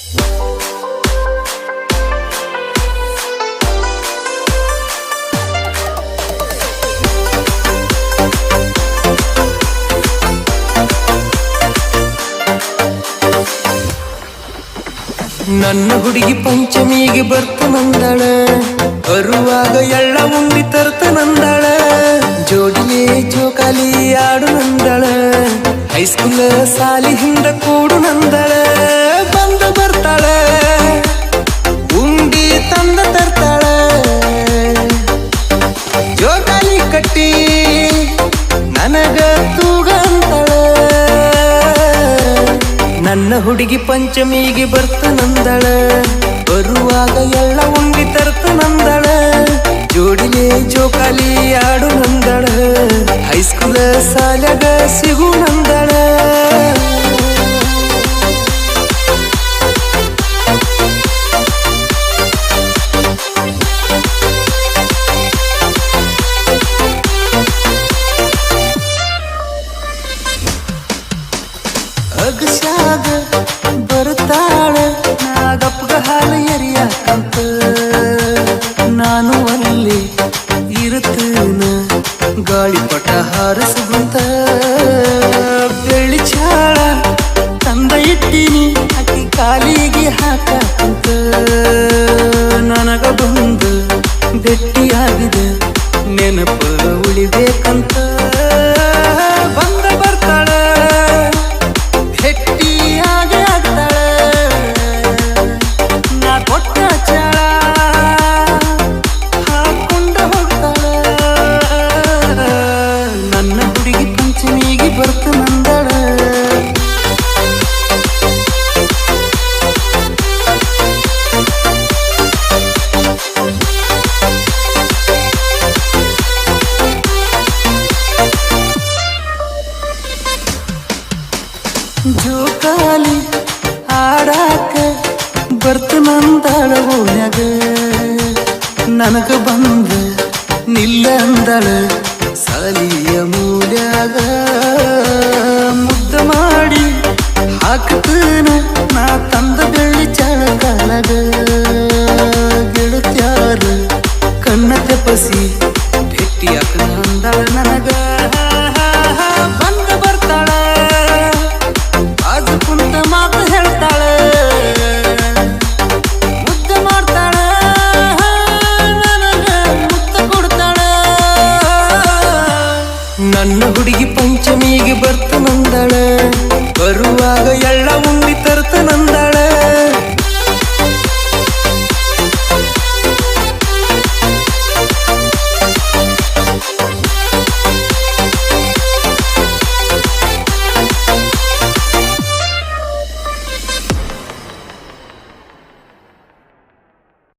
ನನ್ನ ಹುಡುಗಿ ಪಂಚಮಿಗೆ ಬರ್ತನಂದಳ, ಬರುವಾಗ ಎಳ್ಳ ಉಂಡಿ ತರ್ತನಂದಳ, ಜೋಡಿಯೇ ಜೋಕಾಲಿ ಆಡು ನಂದಳ, ಹೈಸ್ಕೂಲ್ ಸಾಲಿ ಹಿಂದ ಕೂಡು ನಂದಳ. ಬಂದ ಬರ್ತಾಳ ಉಂಡಿ ತಂದ ತರ್ತಾಳ, ಜೋಕಾಲಿ ಕಟ್ಟಿ ನನಗ ತೂಗ ಅಂತಾಳ. ನನ್ನ ಹುಡುಗಿ ಪಂಚಮಿಗೆ ಬರ್ತನಂದಳ, ಬರುವಾಗ ಎಳ್ಳ ಉಂಡಿ ತರ್ತನಂದಳ, ಜೋಡಿಲೆ ಜೋಕಾಲಿ ಆಡು ನಂದಳ, ಹೈಸ್ಕೂಲ್ ಸಾಲ್ಯಾಗ ಸಿಗು ನಂದಳ. ಅಗಸ್ಯಾಗ ಬರ್ತಾಳ ನಾಗಪ್ಪಗ ಹಾಲು ಎರಿಯಾಕಂತ, ನಾನು ಅಲ್ಲಿ ಇರುತ್ತೇನ ಗಾಳಿಪಟ ಹಾರಿಸುವಂತ. ಬೆಳ್ಳಿ ಚಾಳ ತಂದ ಇಟ್ಟಿನಿ ಅಕ್ಕಿ ಕಾಲಿಗೆ ಹಾಕಂತ, ನನಗ ಬಂದು ಭೇಟಿಯಾಗಿದೆ ನೆನಪ ಉಳಿಬೇಕಂತ. ಬಂದ ಬರ್ತಾಳ ಭೇಟಿಯಾಗೆ ಆಗ್ತಾಳ, ನಾ ಕೊಟ್ಟ ಚಾಳ ಹಾಕೊಂಡ ಹೋಗ್ತಾಳ. ನನ್ನ ಹುಡುಗಿ ಪಂಚಮಿಗೆ ಬರ್ತನಂದಳ. ಜೋಕಾಲಿ ಆಡಾಕ ಬರ್ತನಂದಳ ಓಣ್ಯಾಗ, ನನಗ ಬಂದ ನಿಲ್ಲ ಅಂದಳ ಸಾಲಿಯ ಮೂಲ್ಯಾಗ. ಮುದ್ದ ಮಾಡಿ ಹಾಕ್ತನ ನಾ ತಂದ ಬೆಳ್ಳಿ ಚಾಳ ಕಾಲಾಗ, ಗೆಳತ್ಯಾರ ಕಣ್ಣ ತೆಪಸಿ ಭೇಟಿಯಾಕ ಅಂದಳ ನನಗ. ಬಂದ ಬರ್ತಾಳ ಬಾಜು ಕುಂತ ಮಾತು ಹೇಳ್ತಾಳ,